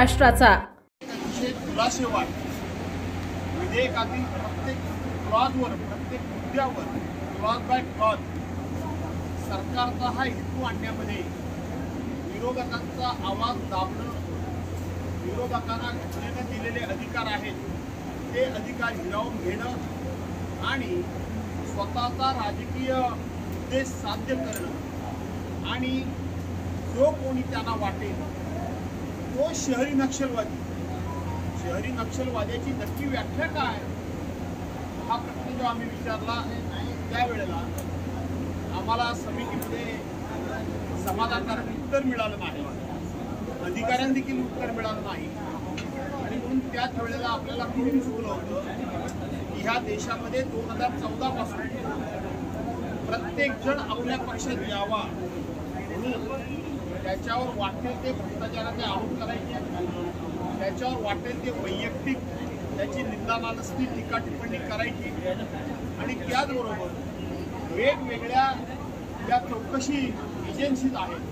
महाराष्ट्राचा। विधेयकातील प्रत्येक क्लॉजवर, प्रत्येक मुद्द्यावर क्लॉज बाय क्लॉज सरकारचा हा हेतू आणण्यामध्ये विरोधकांचा आवाज दाबणं, विरोधकांना घटनेने दिलेले अधिकार आहेत ते अधिकार हिरावून घेणं आणि स्वतःचा राजकीय उद्देश साध्य करणं आणि जो कोणी त्यांना वाटेल तो शहरी नक्षलवादी, शहरी नक्षलवाद्याची नक्की व्याख्या काय हा प्रश्न जो आम्ही विचारला त्यावेळेला आम्हाला समितीमध्ये समाधानकारक उत्तर मिळालं नाही, अधिकाऱ्यांना देखील उत्तर मिळालं नाही आणि म्हणून त्याच वेळेला आपल्याला कळून चुकलं होतं की ह्या देशामध्ये 2014 पासून प्रत्येक जण आपल्या पक्षात यावा म्हणून त्याच्यावर वाटेल ते भ्रष्टाचाराचे आरोप करायचे, त्याच्यावर वाटेल ते वैयक्तिक त्याची निंदानालस्ती टीका टिप्पणी करायची आणि त्याचबरोबर वेगवेगळ्या ज्या चौकशी एजन्सीज आहेत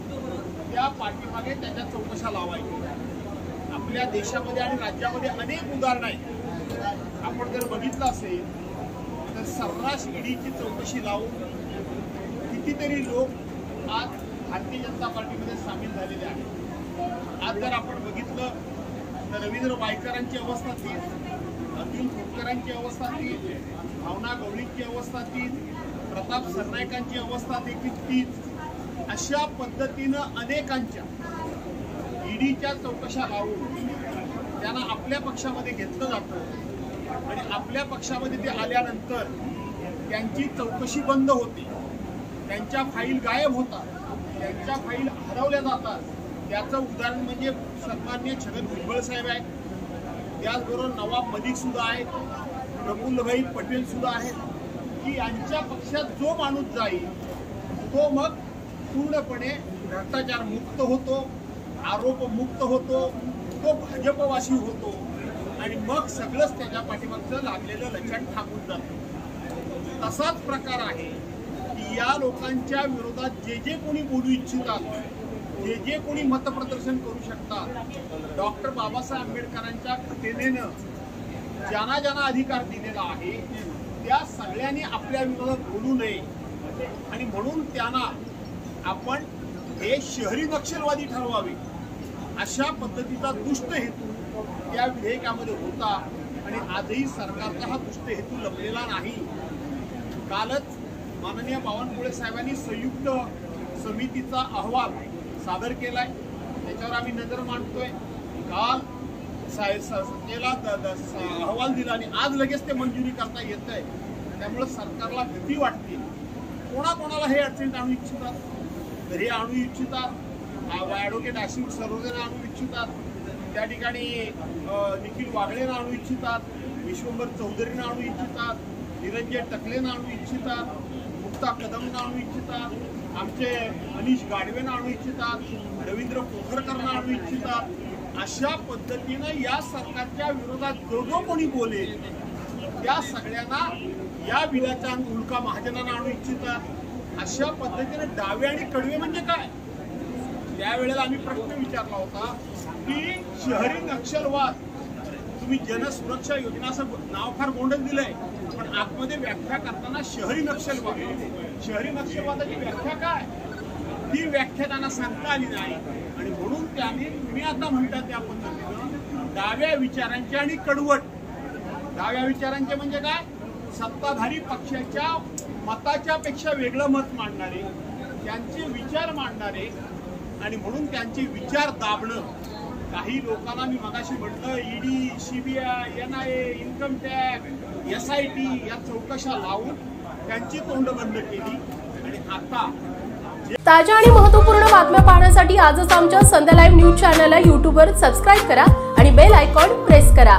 त्या पाठीमागे त्याच्या चौकशा लावायच्या। आपल्या देशामध्ये आणि राज्यामध्ये अनेक उदाहरणं आहेत। आपण जर बघितलं असेल तर सर्रास ईडीची चौकशी लावून कितीतरी लोक आज भारतीय जनता पार्टीमध्ये सामील झालेले आहेत। आज जर आपण बघितलं तर रवींद्र वायकरांची अवस्था तीच, अतुल खोतकरांची अवस्था तीच, भावना गवळींची अवस्था तीच, प्रताप सरनाईकांची अवस्था देखील तीच। अशा पद्धतीनं अनेकांच्या ईडीच्या चौकशा लावून त्यांना आपल्या पक्षामध्ये घेतलं जातं आणि आपल्या पक्षामध्ये ते आल्यानंतर त्यांची चौकशी बंद होते, त्यांच्या फाईल गायब होतात, त्यांच्या फाईल हरवल्या जातात। त्याचं उदाहरण म्हणजे सन्माननीय छगन भुजबळ साहेब आहेत, त्याचबरोबर नवाब मलिक सुद्धा आहेत, प्रफुल्लभाई पटेल सुद्धा आहेत की यांच्या पक्षात जो माणूस जाईल तो मग पूर्णपणे भ्रष्टाचार मुक्त होतो, आरोप मुक्त होतो, तो भाजपवासी होतो आणि मग सगळंच त्याच्या पाठीमागचं लागलेलं लक्षण ठाकून जातं। तसाच प्रकार आहे की या लोकांच्या विरोधात जे कोणी बोलू इच्छितात, जे कोणी मतप्रदर्शन करू शकतात, डॉक्टर बाबासाहेब आंबेडकरांच्या घटनेनं ज्यांना ज्यांना अधिकार दिलेला आहे त्या सगळ्यांनी आपल्या विरोधात बोलू नये आणि म्हणून त्यांना आपण हे शहरी नक्षलवादी ठरवावे अशा पद्धतीचा दुष्ट हेतू त्या विधेयकामध्ये होता आणि आजही सरकारचा हा दुष्ट हेतू लपलेला नाही। कालच माननीय बावनकुळे साहेबांनी संयुक्त समितीचा अहवाल सादर केलाय, त्याच्यावर आम्ही नजर मांडतोय। काल अहवाल दिला आणि आज लगेच ते मंजुरी करता येत आहे, त्यामुळे सरकारला भीती वाटते। कोणाकोणाला हे अडचणीत आणू इच्छितात, तर हे आणू इच्छितात ॲडव्होकेट आशिष सरोदेना आणू इच्छितात, त्या ठिकाणी निखिल वागळेंना आणू इच्छितात, विश्वंभर चौधरींना आणू इच्छितात, निरंजय टकलेंना आणू इच्छितात, मुक्ता कदमना आणू इच्छितात, आमचे अनिश गाडवेंना आणू इच्छितात, रवींद्र पोखरकरना आणू इच्छितात। अशा पद्धतीनं या सरकारच्या विरोधात जो कोणी बोलेल त्या सगळ्यांना या बिलाच्या उल्का महाजनांना आणू इच्छितात। अशा पद्धतीने डावे आणि कडवे म्हणजे काय, त्यावेळेला आम्ही प्रश्न विचारला होता की शहरी नक्षलवाद, तुम्ही जनसुरक्षा योजना असं नाव फार गोंडच दिलंय पण आतमध्ये व्याख्या करताना शहरी नक्षलवाद, शहरी नक्षलवादाची व्याख्या काय ती व्याख्या त्यांना सांगता आली नाही आणि म्हणून त्यांनी तुम्ही आता म्हणतात त्या पद्धतीनं डाव्या विचारांचे आणि कडवट, डाव्या विचारांचे म्हणजे काय, सत्ताधारी पक्षाच्या मताच्या पेक्षा वेगळं मत मांडणारे, त्यांचे विचार मांडणारे आणि म्हणून त्यांचे विचार दाबणं। काही लोकांना मी मगाशी म्हटलं ED, CBI, NIA, income tax, SIT या चौकशा लावून त्यांची तोंड बंद केली आणि आता ताज्या आणि महत्त्वपूर्ण बातम्या पाहण्यासाठी आजच आमच्या संध्या लाईव्ह न्यूज चॅनलला YouTube वर सबस्क्राईब करा आणि बेल आयकॉन प्रेस करा।